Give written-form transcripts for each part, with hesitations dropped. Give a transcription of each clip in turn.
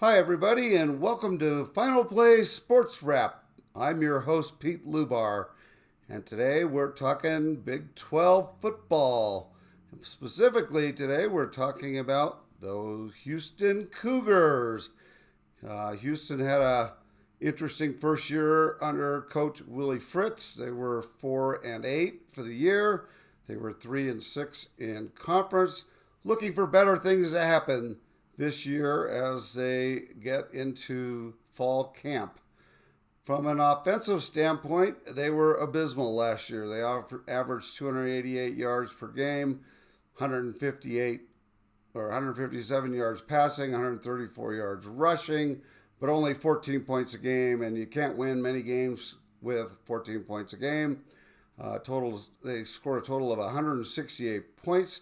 Hi, everybody, and welcome to Final Play Sports Wrap. I'm your host, Pete Lubar, and today we're talking Big 12 football. Specifically, today we're talking about the Houston Cougars. Houston had a interesting first year under Coach Willie Fritz. They were 4-8 for the year. They were 3-6 in conference, looking for better things to happen this year as they get into fall camp. From an offensive standpoint, they were abysmal last year. They averaged 288 yards per game, 157 yards passing, 134 yards rushing, but only 14 points a game, and you can't win many games with 14 points a game. They scored a total of 168 points,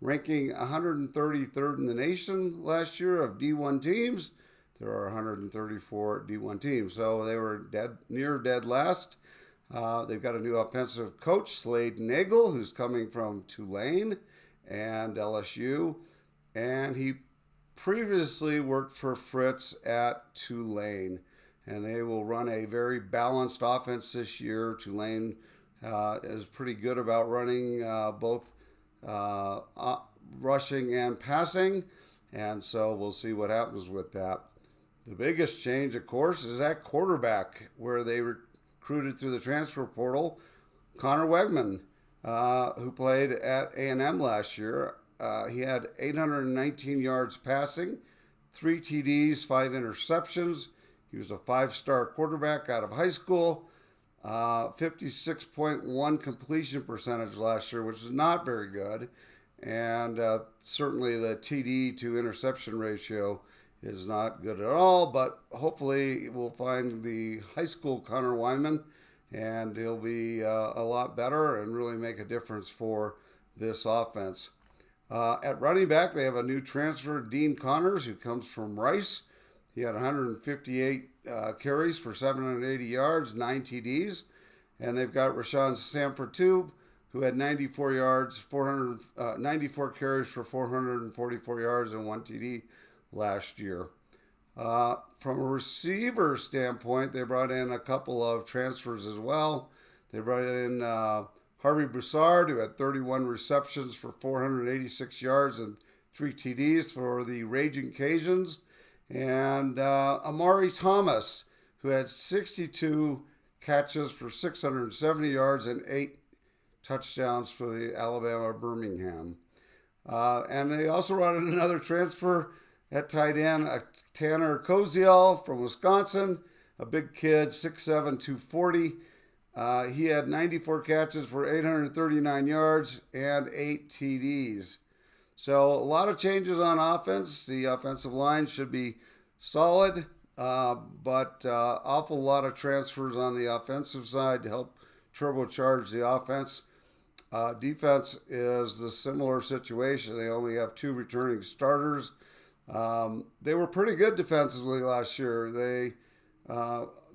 ranking 133rd in the nation last year of D1 teams. There are 134 D1 teams, so they were near dead last. They've got a new offensive coach, Slade Nagel, who's coming from Tulane and LSU, and he previously worked for Fritz at Tulane, and they will run a very balanced offense this year. Tulane is pretty good about running both rushing and passing, and so we'll see what happens with that. The biggest change, of course, is at quarterback, where they recruited through the transfer portal Connor Weigman, who played at A&M last year. He had 819 yards passing, 3 TDs, 5 interceptions. He was a 5-star quarterback out of high school. 56.1 completion percentage last year, which is not very good. And certainly the TD to interception ratio is not good at all. But hopefully we'll find the high school Connor Weigman, and he'll be a lot better and really make a difference for this offense. At running back, they have a new transfer, Dean Connors, who comes from Rice. He had 158 carries for 780 yards, 9 TDs. And they've got Rashawn Sanford, too, who had 94 carries for 444 yards and 1 TD last year. From a receiver standpoint, they brought in a couple of transfers as well. They brought in Harvey Broussard, who had 31 receptions for 486 yards and 3 TDs for the Raging Cajuns. And Amari Thomas, who had 62 catches for 670 yards and 8 touchdowns for the Alabama Birmingham. And they also brought in another transfer at tight end, Tanner Koziel from Wisconsin, a big kid, 6'7", 240. He had 94 catches for 839 yards and 8 TDs. So a lot of changes on offense. The offensive line should be solid, but awful lot of transfers on the offensive side to help turbocharge the offense. Defense is the similar situation. They only have 2 returning starters. They were pretty good defensively last year. They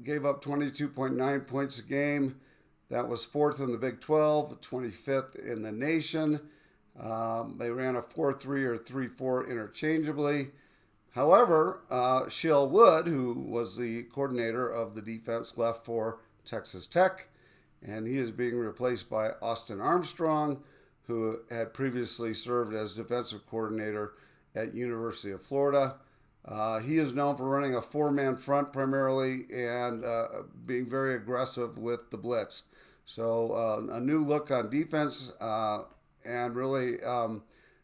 gave up 22.9 points a game. That was 4th in the Big 12, 25th in the nation. They ran a 4-3 or 3-4 interchangeably. However, Shiel Wood, who was the coordinator of the defense, left for Texas Tech, and he is being replaced by Austin Armstrong, who had previously served as defensive coordinator at University of Florida. He is known for running a 4-man front primarily and being very aggressive with the blitz. So a new look on defense, and really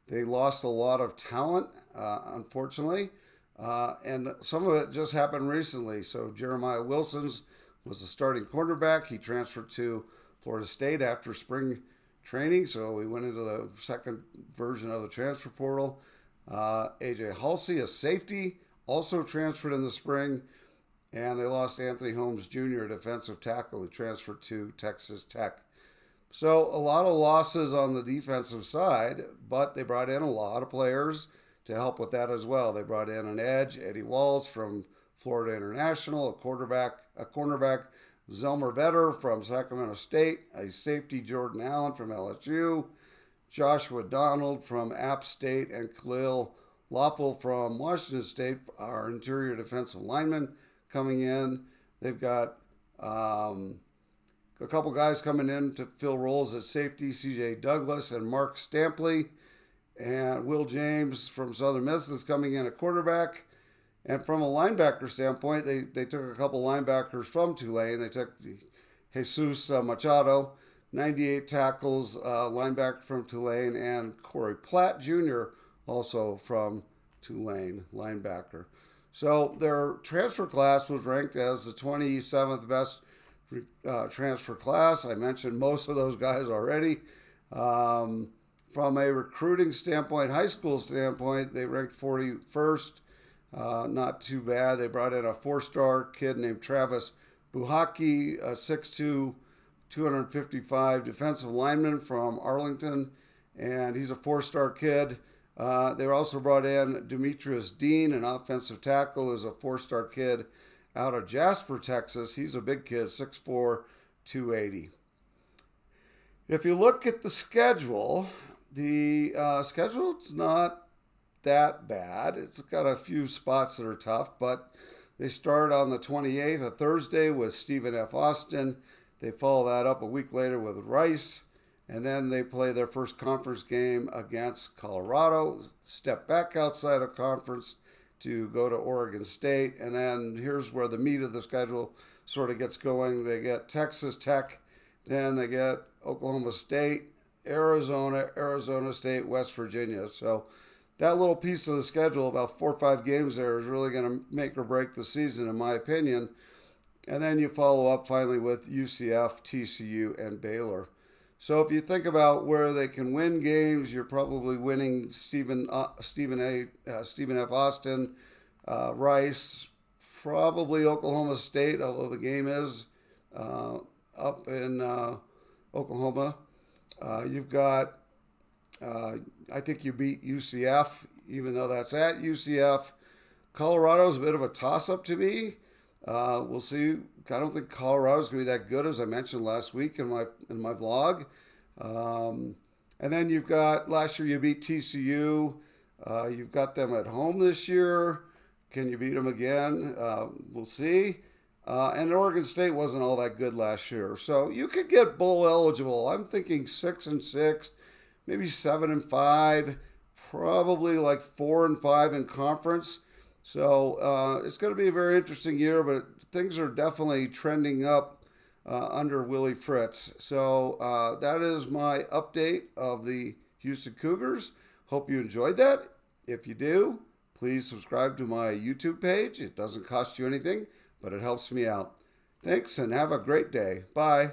they lost a lot of talent, unfortunately. And some of it just happened recently. So Jeremiah Wilson's was the starting cornerback. He transferred to Florida State after spring training, so we went into the second version of the transfer portal. AJ Halsey, a safety, also transferred in the spring. And they lost Anthony Holmes Jr., a defensive tackle, who transferred to Texas Tech. So a lot of losses on the defensive side, but they brought in a lot of players to help with that as well. They brought in an edge, Eddie Walls from Florida International, a cornerback, Zelmer Vetter from Sacramento State, a safety, Jordan Allen from LSU, Joshua Donald from App State, and Khalil Lawful from Washington State, our interior defensive lineman, coming in. They've got a couple guys coming in to fill roles at safety, C.J. Douglas and Mark Stampley. And Will James from Southern Miss is coming in at quarterback. And from a linebacker standpoint, they took a couple linebackers from Tulane. They took Jesus Machado, 98 tackles, linebacker from Tulane, and Corey Platt Jr., also from Tulane, linebacker. So their transfer class was ranked as the 27th best transfer class. I mentioned most of those guys already. From a recruiting standpoint, high school standpoint, they ranked 41st. Not too bad. They brought in a 4-star kid named Travis Buhaki, a 6'2", 255 defensive lineman from Arlington, and he's a 4-star kid. They also brought in Demetrius Dean, an offensive tackle, who's a 4-star kid out of Jasper, Texas. He's a big kid, 6'4", 280. If you look at the schedule, schedule's not that bad. It's got a few spots that are tough, but they start on the 28th, a Thursday, with Stephen F. Austin. They follow that up a week later with Rice, and then they play their first conference game against Colorado, step back outside of conference to go to Oregon State, and then here's where the meat of the schedule sort of gets going. They get Texas Tech, then they get Oklahoma State, Arizona State, West Virginia. So that little piece of the schedule, about 4 or 5 games there, is really going to make or break the season, in my opinion. And then you follow up finally with UCF, TCU, and Baylor. So if you think about where they can win games, you're probably winning Stephen F. Austin, Rice, probably Oklahoma State, although the game is up in Oklahoma. You've got, I think you beat UCF, even though that's at UCF. Colorado's a bit of a toss-up to me. We'll see. I don't think Colorado's going to be that good, as I mentioned last week in my vlog. And then you've got, last year you beat TCU. You've got them at home this year. Can you beat them again? We'll see. And Oregon State wasn't all that good last year. So you could get bowl eligible. I'm thinking 6-6, maybe 7-5, probably like 4-5 in conference. So it's going to be a very interesting year, but things are definitely trending up under Willie Fritz. So that is my update of the Houston Cougars. Hope you enjoyed that. If you do, please subscribe to my YouTube page. It doesn't cost you anything, but it helps me out. Thanks, and have a great day. Bye.